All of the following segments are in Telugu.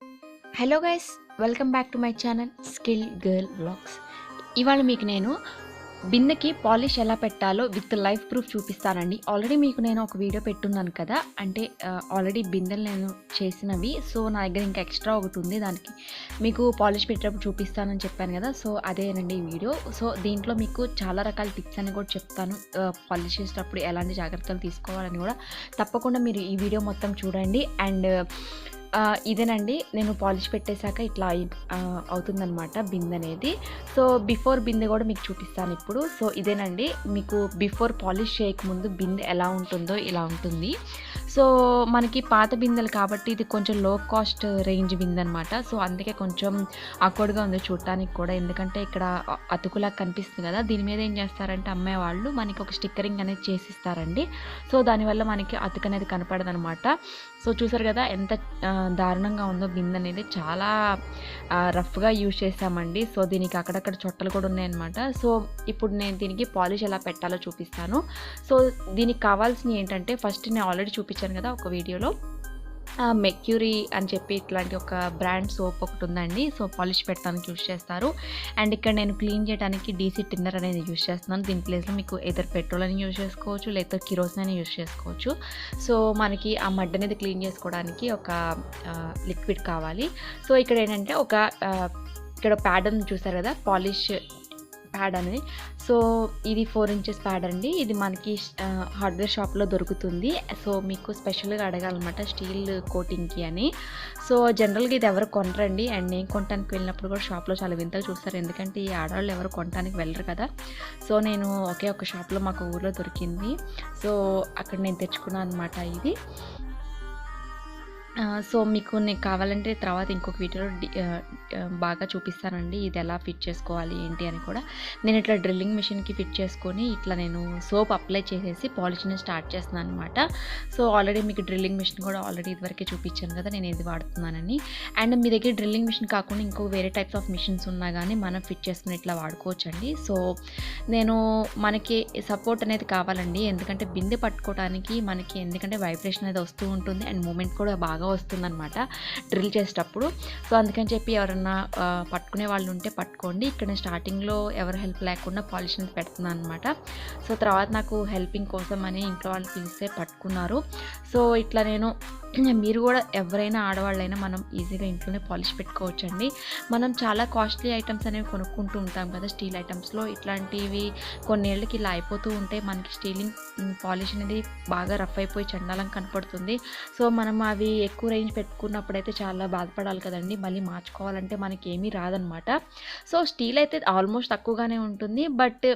Hello guys, welcome back to my channel skill girl vlogs. ఇవాళ మీకు నేను బిందెకి పాలిష్ ఎలా పెట్టాలో విత్ లైఫ్ ప్రూఫ్ చూపిస్తానండి. ఆల్రెడీ మీకు నేను ఒక వీడియో పెట్టున్నాను కదా, అంటే ఆల్రెడీ బిందెలు నేను చేసినవి. సో నా దగ్గర ఇంకా ఎక్స్ట్రా ఒకటి ఉంది, దానికి మీకు పాలిష్ పెట్టేటప్పుడు చూపిస్తానని చెప్పాను కదా. సో అదేనండి ఈ వీడియో. సో దీంట్లో మీకు చాలా రకాల టిప్స్ అని కూడా చెప్తాను. పాలిష్ చేసేటప్పుడు ఎలాంటి జాగ్రత్తలు తీసుకోవాలని కూడా తప్పకుండా మీరు ఈ వీడియో మొత్తం చూడండి. అండ్ ఇదేనండి, నేను పాలిష్ పెట్టేశాక ఇట్లా అవుతుందన్నమాట బిందె అనేది. సో బిఫోర్ బిందె కూడా మీకు చూపిస్తాను ఇప్పుడు. సో ఇదేనండి, మీకు బిఫోర్ పాలిష్ చేయకముందు బిందె ఎలా ఉంటుందో ఇలా ఉంటుంది. సో మనకి పాత బిందెలు కాబట్టి ఇది కొంచెం లో కాస్ట్ రేంజ్ బిందె అనమాట. సో అందుకే కొంచెం ఆక్వర్డ్గా ఉంది చూడటానికి కూడా, ఎందుకంటే ఇక్కడ అతుకులా కనిపిస్తుంది కదా. దీని మీద ఏం చేస్తారంటే అమ్మాయి వాళ్ళు మనకి ఒక స్టిక్కరింగ్ అనేది చేసిస్తారండి. సో దానివల్ల మనకి అతుకు అనేది కనపడదు అనమాట. సో చూసారు కదా ఎంత దారుణంగా ఉందో బిందె అనేది. చాలా రఫ్గా యూజ్ చేసామండి. సో దీనికి అక్కడక్కడ చొట్టలు కూడా ఉన్నాయన్నమాట. సో ఇప్పుడు నేను దీనికి పాలిష్ ఎలా పెట్టాలో చూపిస్తాను. సో దీనికి కావాల్సినవి ఏంటంటే, ఫస్ట్ నేను ఆల్రెడీ చూపించాను కదా ఒక వీడియోలో, మెక్యూరీ అని చెప్పి ఇట్లాంటి ఒక బ్రాండ్ సోప్ ఒకటి ఉందండి. సో పాలిష్ పెట్టడానికి యూజ్ చేస్తారు. అండ్ ఇక్కడ నేను క్లీన్ చేయడానికి డీసీ టిన్నర్ అనేది యూజ్ చేస్తున్నాను. దీని ప్లేస్లో మీకు ఎదర్ పెట్రోల్ అని యూజ్ చేసుకోవచ్చు, లేదా కిరోసిన్ అని యూజ్ చేసుకోవచ్చు. సో మనకి ఆ మడ్ అనేది క్లీన్ చేసుకోవడానికి ఒక లిక్విడ్ కావాలి. సో ఇక్కడ ఏంటంటే ఇక్కడ ప్యాడ్ అని చూసారు కదా, పాలిష్ ప్యాడ్ అనేది. సో ఇది 4 ఇంచెస్ ప్యాడ్ అండి. ఇది మనకి హార్డ్వేర్ షాప్లో దొరుకుతుంది. సో మీకు స్పెషల్గా అడగాలన్నమాట స్టీల్ కోటింగ్కి అని. సో జనరల్గా ఇది ఎవరు కొనరండి. అండ్ నేను కొనడానికి వెళ్ళినప్పుడు కూడా షాప్లో చాలా వింతగా చూస్తారు, ఎందుకంటే ఈ ఆడవాళ్ళు ఎవరు కొనడానికి వెళ్ళరు కదా. సో నేను ఒకే ఒక షాప్లో మాకు ఊర్లో దొరికింది. సో అక్కడ నేను తెచ్చుకున్నాను అనమాట ఇది. సో మీకు నేను కావాలంటే తర్వాత ఇంకొక వీడియోలో బాగా చూపిస్తానండి ఇది ఎలా ఫిట్ చేసుకోవాలి ఏంటి అని కూడా. నేను ఇట్లా డ్రిల్లింగ్ మిషన్కి ఫిట్ చేసుకొని ఇట్లా నేను సోప్ అప్లై చేసేసి పాలిష్ని స్టార్ట్ చేస్తున్నాను అనమాట. సో ఆల్రెడీ మీకు డ్రిల్లింగ్ మిషన్ కూడా ఆల్రెడీ ఇదివరకే చూపించాను కదా నేను ఇది వాడుతున్నానని. అండ్ మీ దగ్గర డ్రిల్లింగ్ మిషన్ కాకుండా ఇంకో వేరే టైప్స్ ఆఫ్ మిషన్స్ ఉన్నా కానీ మనం ఫిట్ చేసుకుని ఇట్లా వాడుకోవచ్చండి. సో మనకి సపోర్ట్ అనేది కావాలండి, ఎందుకంటే బిందె పట్టుకోవడానికి మనకి, ఎందుకంటే వైబ్రేషన్ అనేది వస్తూ ఉంటుంది అండ్ మూమెంట్ కూడా బాగా వస్తుందన్నమాట డ్రిల్ చేసేటప్పుడు. సో అందుకని చెప్పి ఎవరన్నా పట్టుకునే వాళ్ళు ఉంటే పట్టుకోండి. ఇక్కడ నేను స్టార్టింగ్లో ఎవరు హెల్ప్ లేకుండా పాలిష్ అనేది పెడుతున్నాను అనమాట. సో తర్వాత నాకు హెల్పింగ్ కోసం అని ఇంట్లో వాళ్ళు పిలిస్తే పట్టుకున్నారు. సో ఇట్లా మీరు కూడా ఎవరైనా ఆడవాళ్ళైనా మనం ఈజీగా ఇంట్లోనే పాలిష్ పెట్టుకోవచ్చండి. మనం చాలా కాస్ట్లీ ఐటమ్స్ అనేవి కొనుక్కుంటూ ఉంటాం కదా స్టీల్ ఐటమ్స్లో. ఇట్లాంటివి కొన్నేళ్ళకి ఇలా అయిపోతూ ఉంటే మనకి స్టీలింగ్ పాలిష్ అనేది బాగా రఫ్ అయిపోయి చండాలం కనపడుతుంది. సో మనం అవి ఎక్కువ రేంజ్ పెట్టుకున్నప్పుడైతే చాలా బాధపడాలి కదండి, మళ్ళీ మార్చుకోవాలంటే మనకి ఏమీ రాదనమాట. సో స్టీల్ అయితే ఆల్మోస్ట్ తక్కువగానే ఉంటుంది, బట్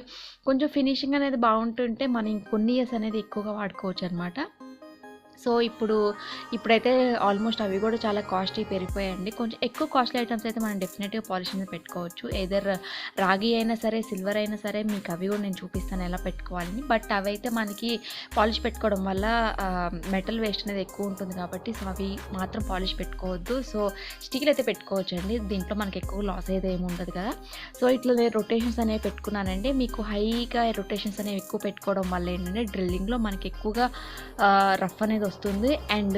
కొంచెం ఫినిషింగ్ అనేది బాగుంటుంటే మనం ఇంకొన్ని ఇయర్స్ అనేది ఎక్కువగా వాడుకోవచ్చు అనమాట. సో ఇప్పుడైతే ఆల్మోస్ట్ అవి కూడా చాలా కాస్ట్లీ పెరిగిపోయాయండి. కొంచెం ఎక్కువ కాస్ట్లీ ఐటమ్స్ అయితే మనం డెఫినెట్గా పాలిష్ అనేది పెట్టుకోవచ్చు. ఏదర్ రాగి అయినా సరే, సిల్వర్ అయినా సరే, మీకు అవి కూడా నేను చూపిస్తాను ఎలా పెట్టుకోవాలని. బట్ అవైతే మనకి పాలిష్ పెట్టుకోవడం వల్ల మెటల్ వేస్ట్ అనేది ఎక్కువ ఉంటుంది కాబట్టి సో అవి మాత్రం పాలిష్ పెట్టుకోవద్దు. సో స్టీల్ అయితే పెట్టుకోవచ్చు అండి, దీంట్లో మనకి ఎక్కువ లాస్ అయితే ఏమి ఉండదు కదా. సో ఇట్లా నేను రొటేషన్స్ అనేవి పెట్టుకున్నానండి. మీకు హైగా రొటేషన్స్ అనేవి ఎక్కువ పెట్టుకోవడం వల్ల ఏంటంటే డ్రిల్లింగ్లో మనకి ఎక్కువగా రఫ్ అనేది వస్తుంది. అండ్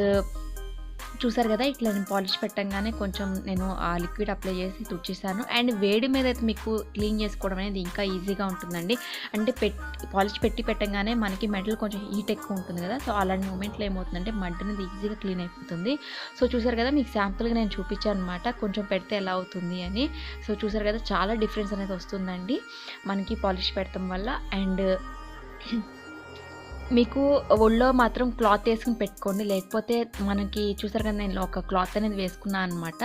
చూసారు కదా, ఇట్లా నేను పాలిష్ పెట్టంగానే కొంచెం నేను ఆ లిక్విడ్ అప్లై చేసి తుడిచేసాను. అండ్ వేడి మీద అయితే మీకు క్లీన్ చేసుకోవడం అనేది ఇంకా ఈజీగా ఉంటుందండి. అంటే పాలిష్ పెట్టంగానే మనకి మెటల్ కొంచెం హీట్ ఎక్కువ ఉంటుంది కదా. సో అలాంటి మూమెంట్లో ఏమవుతుందంటే మడ్ అనేది ఈజీగా క్లీన్ అయిపోతుంది. సో చూసారు కదా, మీకు శాంపుల్గా నేను చూపించాను అనమాట కొంచెం పెడితే ఎలా అవుతుంది అని. సో చూసారు కదా, చాలా డిఫరెన్స్ అనేది వస్తుందండి మనకి పాలిష్ పెట్టడం వల్ల. అండ్ మీకు ఒళ్ళో మాత్రం క్లాత్ వేసుకుని పెట్టుకోండి, లేకపోతే మనకి చూసారు కదా నేను ఒక క్లాత్ అనేది వేసుకున్నాను అనమాట.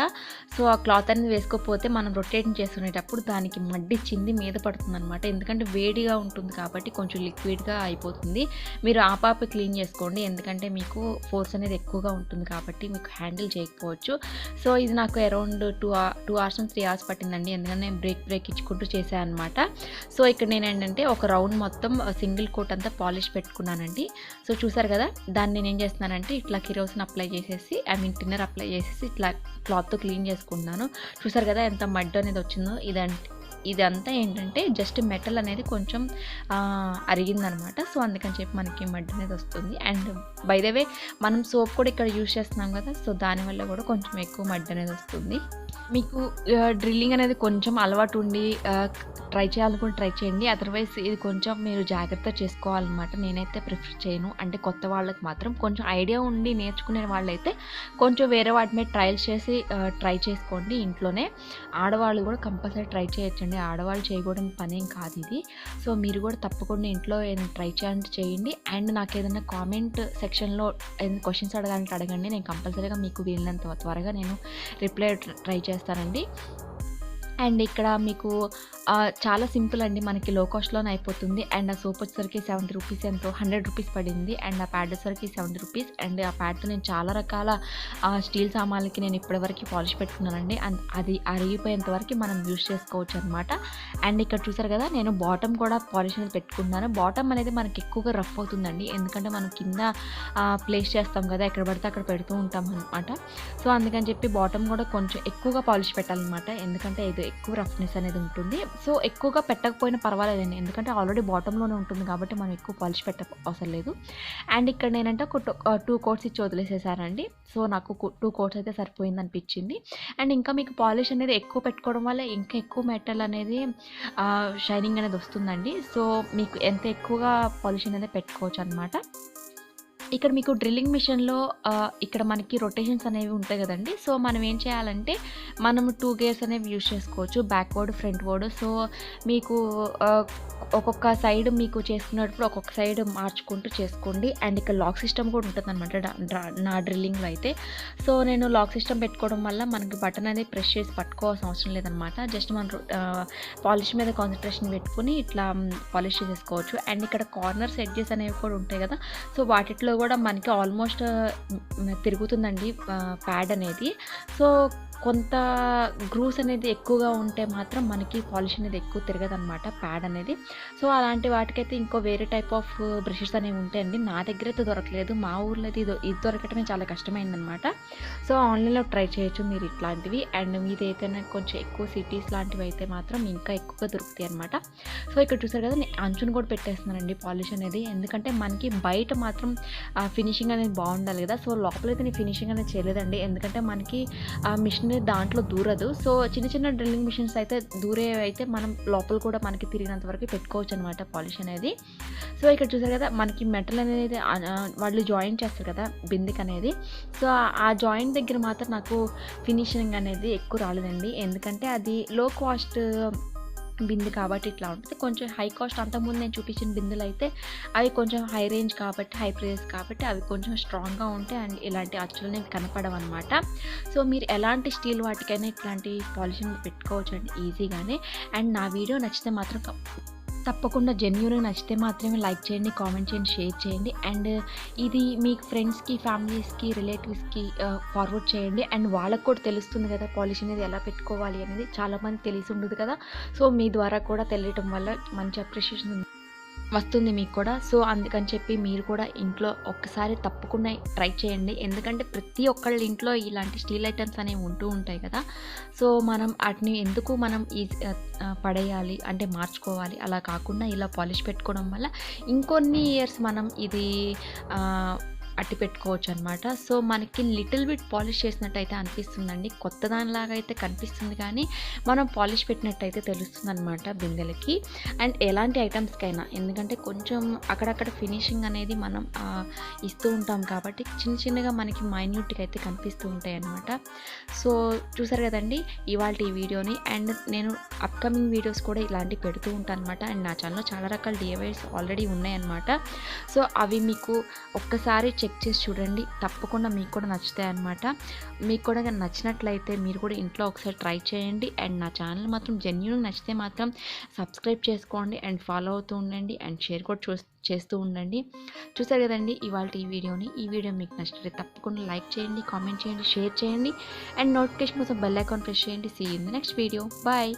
సో ఆ క్లాత్ అనేది వేసుకోకపోతే మనం రొటేట్ చేసుకునేటప్పుడు దానికి మడ్డి చింది మీద పడుతుంది అనమాట, ఎందుకంటే వేడిగా ఉంటుంది కాబట్టి కొంచెం లిక్విడ్గా అయిపోతుంది. మీరు ఆపాపి క్లీన్ చేసుకోండి, ఎందుకంటే మీకు ఫోర్స్ అనేది ఎక్కువగా ఉంటుంది కాబట్టి మీకు హ్యాండిల్ చేయకపోవచ్చు. సో ఇది నాకు అరౌండ్ 2 hours 3 hours పట్టిందండి, ఎందుకంటే నేను బ్రేక్ ఇచ్చుకుంటూ చేశాను అనమాట. సో ఇక్కడ నేను ఏంటంటే ఒక రౌండ్ మొత్తం సింగిల్ కోట్ అంతా పాలిష్ పెట్టుకున్నానండి. సో చూసారు కదా, దాన్ని నేను ఏం చేస్తున్నానంటే ఇట్లా కిరోసిన్ అప్లై చేసేసి, టిన్నర్ అప్లై చేసేసి ఇట్లా క్లాత్తో క్లీన్ చేసుకుంటున్నాను. చూసారు కదా ఎంత మడ్ అనేది వచ్చిందో. ఇదంతా ఏంటంటే జస్ట్ మెటల్ అనేది కొంచెం అరిగిందనమాట. సో అందుకని చెప్పి మనకి మడ్ అనేది వస్తుంది. అండ్ బై ద వే మనం సోప్ కూడా ఇక్కడ యూజ్ చేస్తున్నాం కదా, సో దానివల్ల కూడా కొంచెం ఎక్కువ మడ్ అనేది వస్తుంది. మీకు డ్రిల్లింగ్ అనేది కొంచెం అలవాటు ఉండి ట్రై చేయాలనుకుంటే ట్రై చేయండి. అదర్వైజ్ ఇది కొంచెం మీరు జాగ్రత్త చేసుకోవాలన్నమాట. నేనైతే ప్రిఫర్ చేయను. అంటే కొత్త వాళ్ళకి మాత్రం కొంచెం ఐడియా ఉండి నేర్చుకునే వాళ్ళైతే కొంచెం వేరే వాటి మీద ట్రయల్స్ చేసి ట్రై చేసుకోండి ఇంట్లోనే. ఆడవాళ్ళు కూడా కంపల్సరీ ట్రై చేయొచ్చండి. ఆడవాళ్ళు చేయకూడని పనేం కాదు ఇది. సో మీరు కూడా తప్పకుండా ఇంట్లో ట్రై చేయాలంటే చేయండి. అండ్ నాకు ఏదైనా కామెంట్ సెక్షన్లో ఏదైనా క్వశ్చన్స్ అడగాలంటే అడగండి. నేను కంపల్సరీగా మీకు వీలైనంత త్వరగా నేను రిప్లై ట్రై చేస్తానండి. అండ్ ఇక్కడ మీకు చాలా సింపుల్ అండి. మనకి లో కాస్ట్‌లోనే అయిపోతుంది. అండ్ ఆ సోప్ వచ్చేసరికి 70 రూపీస్ ఎంతో 100 రూపీస్ పడింది. అండ్ ఆ ప్యాడ్ వచ్చేసరికి 70 రూపీస్. అండ్ ఆ ప్యాడ్‌తో నేను చాలా రకాల స్టీల్ సామాన్లకి నేను ఇప్పటివరకు పాలిష్ పెట్టుకున్నానండి. అండ్ అది అరిగిపోయేంత వరకు మనం యూజ్ చేసుకోవచ్చు అనమాట. అండ్ ఇక్కడ చూసారు కదా, నేను బాటమ్ కూడా పాలిష్ అనేది పెట్టుకున్నాను. బాటమ్ అనేది మనకి ఎక్కువగా రఫ్ అవుతుందండి. ఎందుకంటే మనం కింద ప్లేస్ చేస్తాం కదా, ఎక్కడ పడితే అక్కడ పెడుతూ ఉంటాం అనమాట. సో అందుకని చెప్పి బాటమ్ కూడా కొంచెం ఎక్కువగా పాలిష్ పెట్టాలన్నమాట. ఎందుకంటే ఇది ఎక్కువ రఫ్నెస్ అనేది ఉంటుంది. సో ఎక్కువగా పెట్టకపోయినా పర్వాలేదండి, ఎందుకంటే ఆల్రెడీ బాటంలోనే ఉంటుంది కాబట్టి మనం ఎక్కువ పాలిష్ అవసరం లేదు. అండ్ ఇక్కడ నేనంటే ఒక 2 కోట్స్ ఇచ్చి వదిలేసేసానండి. సో నాకు 2 కోట్స్ అయితే సరిపోయింది అనిపించింది. అండ్ ఇంకా మీకు పాలిష్ అనేది ఎక్కువ పెట్టుకోవడం వల్ల ఇంకా ఎక్కువ మెటల్ అనేది షైనింగ్ అనేది వస్తుందండి. సో మీకు ఎంత ఎక్కువగా పాలిష్ అనేది పెట్టుకోవచ్చు అనమాట. ఇక్కడ మీకు డ్రిల్లింగ్ మిషన్‌లో ఇక్కడ మనకి రొటేషన్స్ అనేవి ఉంటాయి కదండీ. సో మనం ఏం చేయాలంటే మనము 2 గేర్స్ అనేవి యూజ్ చేసుకోవచ్చు, బ్యాక్వర్డ్, ఫ్రంట్‌వర్డ్. సో మీకు ఒక్కొక్క సైడ్ మీకు చేసుకునేటప్పుడు ఒక్కొక్క సైడ్ మార్చుకుంటూ చేసుకోండి. అండ్ ఇక్కడ లాక్ సిస్టమ్ కూడా ఉంటుందన్నమాట నా డ్రిల్లింగ్‌లో అయితే. సో నేను లాక్ సిస్టమ్ పెట్టుకోవడం వల్ల మనకి బటన్ అనేది ప్రెస్ చేసి పట్టుకోవాల్సిన అవసరం లేదనమాట. జస్ట్ మనం పాలిష్ మీద కాన్సంట్రేషన్ పెట్టుకొని ఇట్లా పాలిష్ చేసేసుకోవచ్చు. అండ్ ఇక్కడ కార్నర్స్, ఎడ్జెస్ అనేవి కూడా ఉంటాయి కదా, సో వాటిట్లో కూడా మనకి ఆల్మోస్ట్ తిరుగుతుందండి ప్యాడ్ అనేది. సో కొంత గ్రూస్ అనేది ఎక్కువగా ఉంటే మాత్రం మనకి పాలిష్ అనేది ఎక్కువ తిరగదనమాట ప్యాడ్ అనేది. సో అలాంటి వాటికైతే ఇంకో వేరే టైప్ ఆఫ్ బ్రషెస్ అనేవి ఉంటాయండి. నా దగ్గర అయితే దొరకలేదు, మా ఊర్లో అయితే ఇది దొరకటమే చాలా కష్టమైందనమాట. సో ఆన్లైన్లో ట్రై చేయొచ్చు మీరు ఇట్లాంటివి. అండ్ మీది ఏదైనా కొంచెం ఎక్కువ సిటీస్ లాంటివి అయితే మాత్రం ఇంకా ఎక్కువగా దొరుకుతాయి అనమాట. సో ఇక్కడ చూసారు కదా, నేను అంచును కూడా పెట్టేస్తున్నానండి పాలిష్ అనేది. ఎందుకంటే మనకి బయట మాత్రం ఫినిషింగ్ అనేది బాగుండాలి కదా. సో లోపలైతే నేను ఫినిషింగ్ అనేది చేయలేదండి, ఎందుకంటే మనకి మిషన్ దాంట్లో దూరదు. సో చిన్న చిన్న డ్రిల్లింగ్ మిషన్స్ అయితే దూరే అయితే మనం లోపల కూడా మనకి తిరిగినంత వరకు పెట్టుకోవచ్చు అనమాట పాలిష్ అనేది. సో ఇక్కడ చూసారు కదా, మనకి మెటల్ అనేది వాళ్ళు జాయింట్ చేస్తారు కదా బిందికి అనేది. సో ఆ జాయింట్ దగ్గర మాత్రం నాకు ఫినిషింగ్ అనేది ఎక్కువ రాలేదండి, ఎందుకంటే అది లో కాస్ట్ బిందె కాబట్టి ఇట్లా ఉంటుంది. కొంచెం హై కాస్ట్, అంతకుముందు నేను చూపించిన బిందెలు అయితే అవి కొంచెం హై రేంజ్ కాబట్టి, హై ప్రైస్ కాబట్టి అవి కొంచెం స్ట్రాంగ్గా ఉంటాయి. అండ్ ఇలాంటి అచ్చులు కనపడవు అనమాట. సో మీరు ఎలాంటి స్టీల్ వాటికైనా ఇట్లాంటి పాలిషింగ్ పెట్టుకోవచ్చు అండి ఈజీగానే. అండ్ నా వీడియో నచ్చితే మాత్రం తప్పకుండా జెన్యూన్గా నచ్చితే మాత్రమే లైక్ చేయండి, కామెంట్ చేయండి, షేర్ చేయండి. అండ్ ఇది మీ ఫ్రెండ్స్కి, ఫ్యామిలీస్కి, రిలేటివ్స్కి ఫార్వర్డ్ చేయండి. అండ్ వాళ్ళకు కూడా తెలుస్తుంది కదా పాలిష్ అనేది ఎలా పెట్టుకోవాలి అనేది, చాలామంది తెలిసి ఉండదు కదా. సో మీ ద్వారా కూడా తెలియటం వల్ల మంచి అప్రిషియేషన్ వస్తుంది మీకు కూడా. సో అందుకని చెప్పి మీరు కూడా ఇంట్లో ఒక్కసారి తప్పకుండా ట్రై చేయండి, ఎందుకంటే ప్రతి ఒక్కళ్ళ ఇంట్లో ఇలాంటి స్టీల్ ఐటమ్స్ అనేవి ఉంటూ ఉంటాయి కదా. సో మనం వాటిని ఎందుకు మనం పడేయాలి అంటే మార్చుకోవాలి, అలా కాకుండా ఇలా పాలిష్ పెట్టుకోవడం వల్ల ఇంకొన్ని ఇయర్స్ మనం ఇది అట్టి పెట్టుకోవచ్చు అనమాట. సో మనకి లిటిల్ బిట్ పాలిష్ చేసినట్టయితే అనిపిస్తుందండి, కొత్త దానిలాగా అయితే కనిపిస్తుంది, కానీ మనం పాలిష్ పెట్టినట్టయితే తెలుస్తుంది అనమాట బిందెలకి అండ్ ఎలాంటి ఐటమ్స్కైనా. ఎందుకంటే కొంచెం అక్కడక్కడ ఫినిషింగ్ అనేది మనం ఇస్తూ ఉంటాం కాబట్టి చిన్న చిన్నగా మనకి మైన్యూట్గా అయితే కనిపిస్తూ ఉంటాయి అనమాట. సో చూసారు కదండి ఇవాళ ఈ వీడియోని. అండ్ నేను అప్కమింగ్ వీడియోస్ కూడా ఇలాంటివి పెడుతూ ఉంటాను అనమాట. అండ్ నా ఛానల్లో చాలా రకాల డిఐవైస్ ఆల్రెడీ ఉన్నాయన్నమాట. సో అవి మీకు ఒక్కసారి చెక్ చేసి చూడండి, తప్పకుండా మీకు కూడా నచ్చుతాయి అన్నమాట. మీకు కూడా నచ్చినట్లయితే మీరు కూడా ఇంట్లో ఒకసారి ట్రై చేయండి. అండ్ నా ఛానల్ మాత్రం జెన్యూన్గా నచ్చితే మాత్రం సబ్స్క్రైబ్ చేసుకోండి అండ్ ఫాలో అవుతూ ఉండండి అండ్ షేర్ కూడా చేస్తూ ఉండండి. చూసారు కదండి ఇవాళ ఈ వీడియోని. ఈ వీడియో మీకు నచ్చితే తప్పకుండా లైక్ చేయండి, కామెంట్ చేయండి, షేర్ చేయండి అండ్ నోటిఫికేషన్ కోసం బెల్ ఐకాన్ ప్రెస్ చేయండి. See you in the next video. Bye.